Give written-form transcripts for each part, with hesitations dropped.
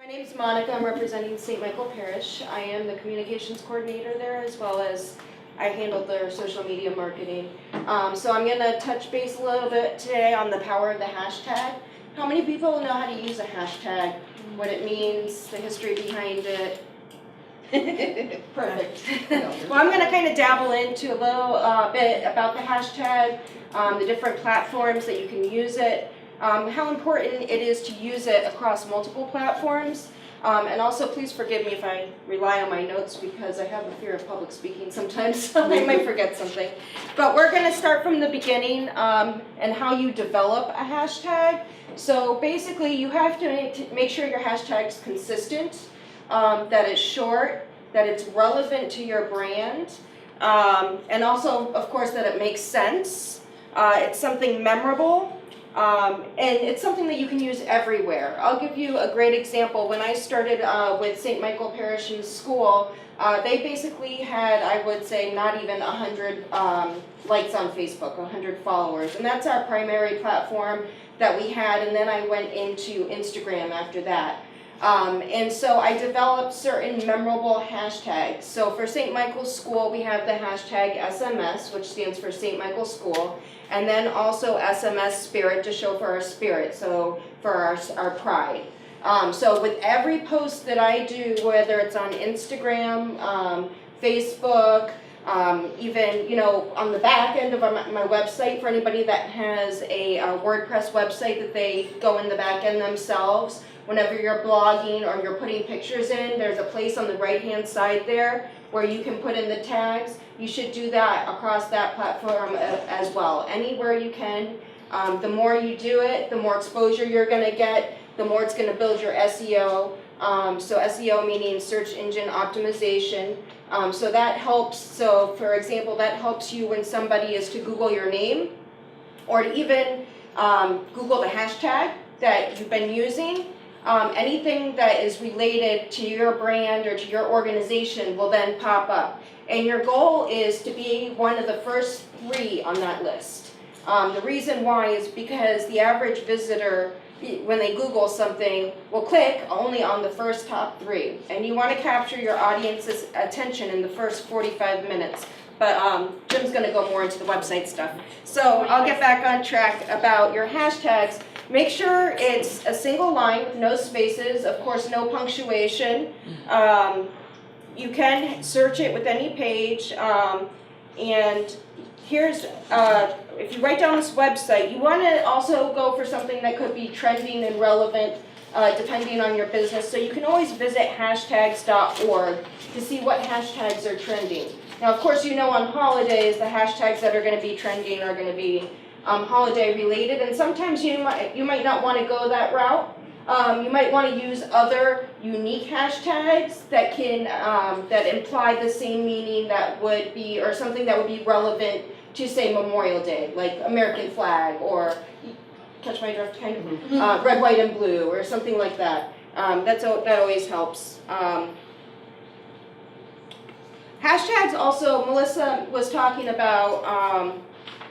My name is Monica. I'm representing St. Michael Parish. I am the communications coordinator there, as well as I handle their social media marketing. So I'm going to touch base a little bit today on the power of the hashtag. How many people know how to use a hashtag? What it means, the history behind it? Perfect. Well, I'm going to kind of dabble into a little bit about the hashtag, the different platforms that you can use it, how important it is to use it across multiple platforms, and also please forgive me if I rely on my notes because I have a fear of public speaking sometimes, so I might forget something. But we're going to start from the beginning and how you develop a hashtag. So basically you have to make sure your hashtag is consistent, that it's short, that it's relevant to your brand, and also, of course, that it makes sense. It's something memorable, and it's something that you can use everywhere. I'll give you a great example. When I started with St. Michael Parish in school, they basically had, I would say, not even 100 likes on Facebook, 100 followers, and that's our primary platform that we had, and then I went into Instagram after that. And so I developed certain memorable hashtags. So for St. Michael's School, we have the hashtag SMS, which stands for St. Michael's School, and then also SMS Spirit to show for our spirit, so for our pride. So with every post that I do, whether it's on Instagram, Facebook, even on the back end of my website, for anybody that has a WordPress website that they go in the back end themselves, whenever you're blogging or you're putting pictures in, there's a place on the right-hand side there where you can put in the tags. You should do that across that platform as well. Anywhere you can. The more you do it, the more exposure you're going to get, the more it's going to build your SEO. So SEO meaning search engine optimization. So that helps. So for example, that helps you when somebody is to Google your name or to even Google the hashtag that you've been using. Anything that is related to your brand or to your organization will then pop up. And your goal is to be one of the first 3 on that list. The reason why is because the average visitor, when they Google something, will click only on the first top 3. And you want to capture your audience's attention in the first 45 minutes. But Jim's going to go more into the website stuff. So I'll get back on track about your hashtags. Make sure it's a single line with no spaces, of course no punctuation. You can search it with any page. And here's, if you write down this website, you want to also go for something that could be trending and relevant depending on your business. So you can always visit hashtags.org to see what hashtags are trending. Now, of course, on holidays, the hashtags that are going to be trending are going to be holiday related, and sometimes you might not want to go that route. You might want to use other unique hashtags that can that imply the same meaning that would be, or something that would be relevant to, say, Memorial Day, like American flag, or catch my drift, kind of red, white, and blue, or something like that. That always helps. Hashtags also, Melissa was talking about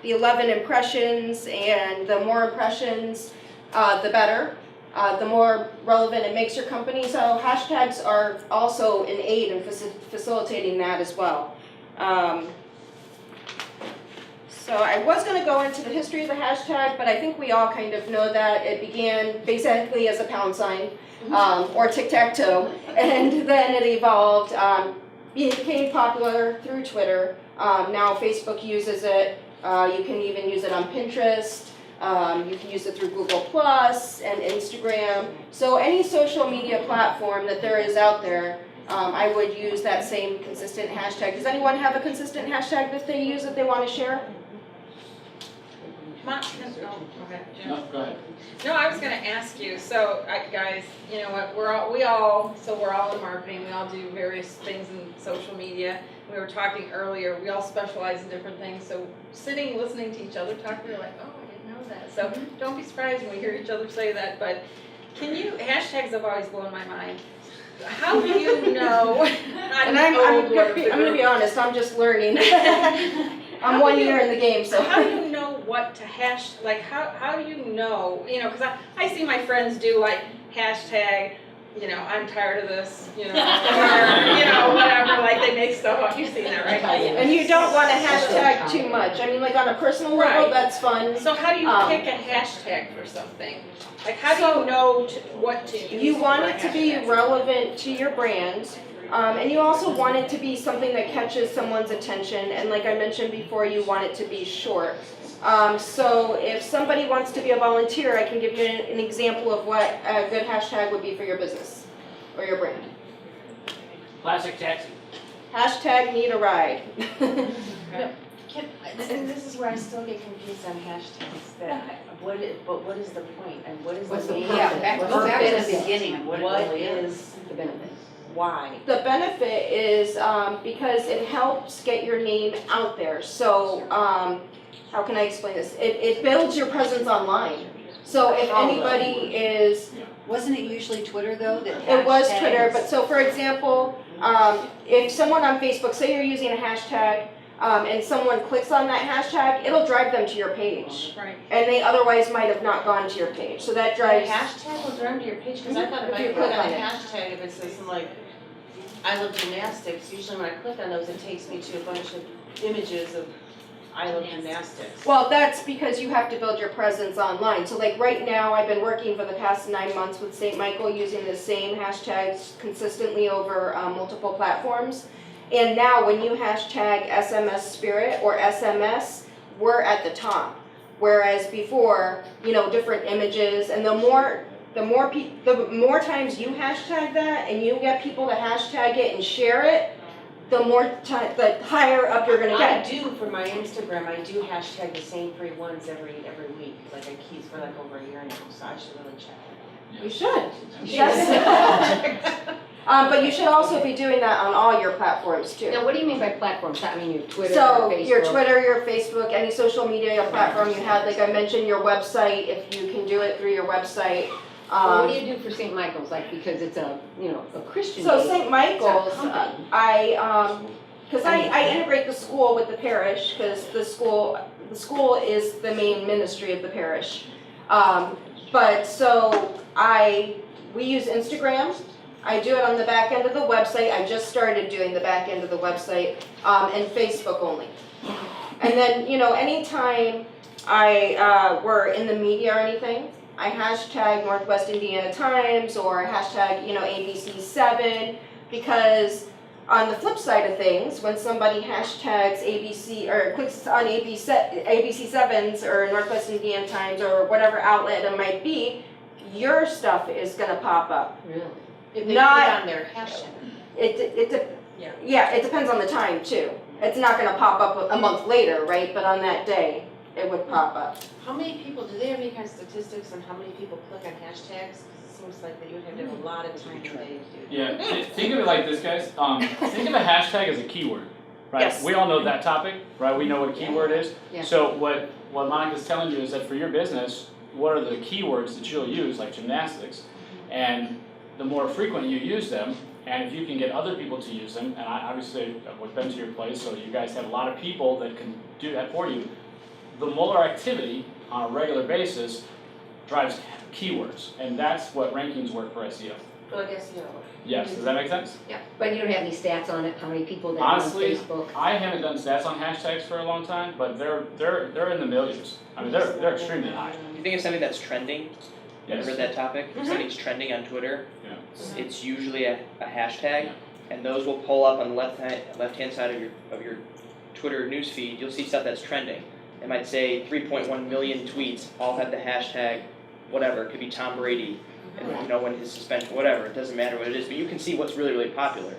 the 11 impressions, and the more impressions, the better. The more relevant it makes your company. So hashtags are also an aid in facilitating that as well. So I was going to go into the history of the hashtag, but I think we all kind of know that it began basically as a pound sign or tic-tac-toe, and then it evolved. It became popular through Twitter. Now Facebook uses it. You can even use it on Pinterest. You can use it through Google Plus and Instagram. So any social media platform that there is out there, I would use that same consistent hashtag. Does anyone have a consistent hashtag that they use that they want to share? Go ahead, Jim. No, go ahead. No, I was going to ask you. So, guys, you know what? We're all in marketing. We all do various things in social media. We were talking earlier. We all specialize in different things. So, sitting, listening to each other talk, we're like, oh, I didn't know that. So, don't be surprised when we hear each other say that. But hashtags have always blown my mind. How do you know? And I'm going to be honest. I'm just learning. I'm 1 year in the game, so. How do you know what to hash, like how do you know, because I see my friends do like hashtag you know, I'm tired of this, you know, or, you know, whatever, like they make stuff up, you've seen that, right? And you don't want to hashtag too much. I mean, like on a personal level, Right. that's fun. So how do you pick a hashtag for something? Like how do you know what to use? You want for a it to be hashtag? relevant to your brand, and you also want it to be something that catches someone's attention. And like I mentioned before, you want it to be short. So if somebody wants to be a volunteer, I can give you an example of what a good hashtag would be for your business or your brand. Classic taxi. Hashtag need a ride. And this is where I still get confused on hashtags, but what is the point, and what is What's the the main? purpose? Go back to the beginning of what is, the benefit? why? The benefit is because it helps get your name out there. So how can I explain this? It builds your presence online. So if anybody is, Wasn't it usually Twitter though? That it was hashtags- Twitter, but so for example, if someone on Facebook, say you're using a hashtag, and someone clicks on that hashtag, it'll drive them to your page. Right. And they otherwise might have not gone to your page. So that The drives. hashtag will drive to your page, because I thought if If I you click click on on a it. hashtag, if it says something like, I love gymnastics, usually when I click on those, it takes me to a bunch of images of I love gymnastics. Well, that's because you have to build your presence online. So like right now, I've been working for the past 9 months with St. Michael using the same hashtags consistently over multiple platforms. And now when you hashtag SMS Spirit or SMS, we're at the top. Whereas before, you know, different images, and the more times you hashtag that and you get people to hashtag it and share it, the higher up you're gonna I get. do, for my Instagram, I do hashtag the same 3 ones every week, like I keep for like over a year now, so I should really check that. You should. Yes. But you should also be doing that on all your platforms too. Now, what do you mean by platforms? I mean your Twitter, So your Facebook? your Twitter, your Facebook, any social media platform you have, like I mentioned, your website, if you can do it through your website. Well, what do you do for St. Michael's? Like, because it's a, you know, a Christian. So based- St. Michael's, It's a company. because I integrate the school with the parish, because the school is the main ministry of the parish. But so we use Instagram. I do it on the back end of the website. I just started doing the back end of the website, and Facebook only. And then, you know, anytime we're in the media or anything, I hashtag Northwest Indiana Times or hashtag, you know, ABC7, because on the flip side of things, when somebody hashtags ABC or clicks on ABC7s or Northwest Indiana Times or whatever outlet it might be, your stuff is gonna pop up. Really? If they Not- put on their hashtag. Yeah. It depends on the time too. It's not gonna pop up a month later, right? But on that day, it would pop up. How many people, do they have any kind of statistics on how many people click on hashtags? 'Cause it seems like that you would have to have a lot of time today to do. Yeah, think of it like this, guys. Think of a hashtag as a keyword, right? Yes. We all know that topic, right? We know what a keyword is. Yeah. So what Monica's telling you is that for your business, what are the keywords that you'll use, like gymnastics? And the more frequent you use them, and if you can get other people to use them, and I obviously I've been to your place, so you guys have a lot of people that can do that for you. The more activity on a regular basis drives keywords, and that's what rankings work for SEO. So I guess, you know. Yes, does that make sense? Yeah, but you don't have any stats on it, how many people that are on Honestly, Facebook? I haven't done stats on hashtags for a long time, but they're in the millions. I mean, they're extremely high. If you think of something that's trending, you ever Yes. heard that topic? If something's trending on Twitter, Yeah. it's usually a hashtag, and those will pull up on the left hand side of your Twitter newsfeed. You'll see stuff that's trending. It might say 3.1 million tweets all have the hashtag whatever. It could be Tom Brady, and you know when his suspension, whatever. It doesn't matter what it is, but you can see what's really popular.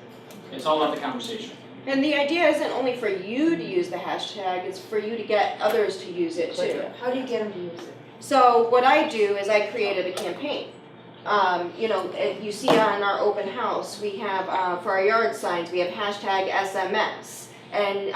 It's all about the conversation. And the idea isn't only for you to use the hashtag, it's for you to get others to use it too. How do you get them to use it? So what I do is I created a campaign. You know, you see on our open house, we have, for our yard signs, we have hashtag SMS. And,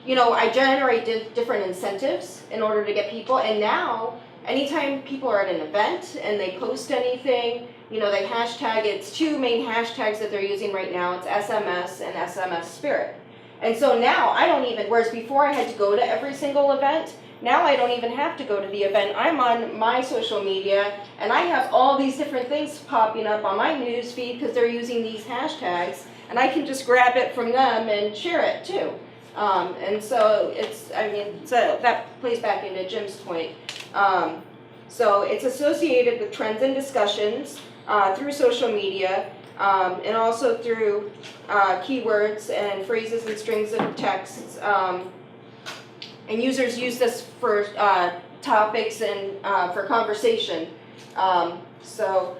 you know, I generate different incentives in order to get people. And now, anytime people are at an event and they post anything, you know, they hashtag, it's 2 main hashtags that they're using right now. It's SMS and SMS Spirit. And so now I don't even, whereas before I had to go to every single event, now I don't even have to go to the event. I'm on my social media, and I have all these different things popping up on my news feed because they're using these hashtags, and I can just grab it from them and share it too. And so so that plays back into Jim's point. So it's associated with trends and discussions through social media, and also through keywords and phrases and strings of texts. And users use this for topics and for conversation. So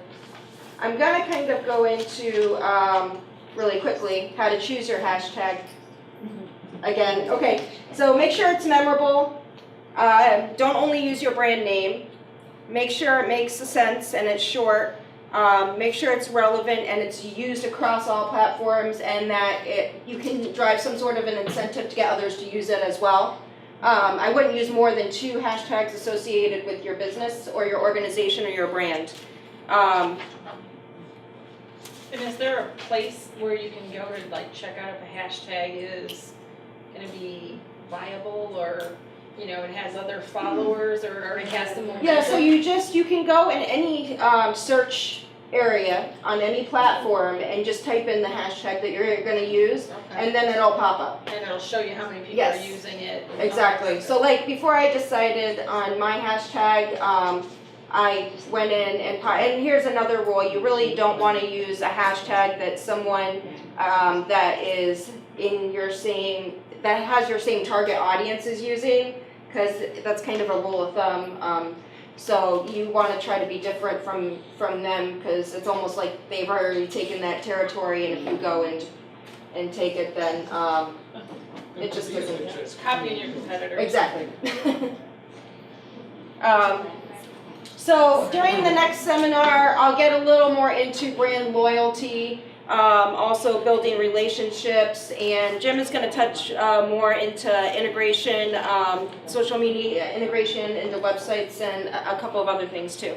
I'm going to kind of go into really quickly how to choose your hashtag. Again, okay, so make sure it's memorable. Don't only use your brand name. Make sure it makes sense and it's short. Make sure it's relevant and it's used across all platforms, and that you can drive some sort of an incentive to get others to use it as well. I wouldn't use more than 2 hashtags associated with your business or your organization or your brand. And is there a place where you can go to like check out if a hashtag is gonna be viable, or it has other followers, or already has some momentum? Yeah, so you can go in any search area on any platform and just type in the hashtag that you're going to use, Okay. and then it'll pop up. And it'll show you how many people Yes. are using it. Exactly. So like before I decided on my hashtag, I went in and here's another rule: you really don't want to use a hashtag that someone that is in your that has your same target audience is using, because that's kind of a rule of thumb. So you want to try to be different from them, because it's almost like they've already taken that territory, and if you go and take it, then it just doesn't. It's copying your competitors. Exactly. So during the next seminar, I'll get a little more into brand loyalty, also building relationships, and Jim is going to touch more into integration, social media integration into websites, and a couple of other things too.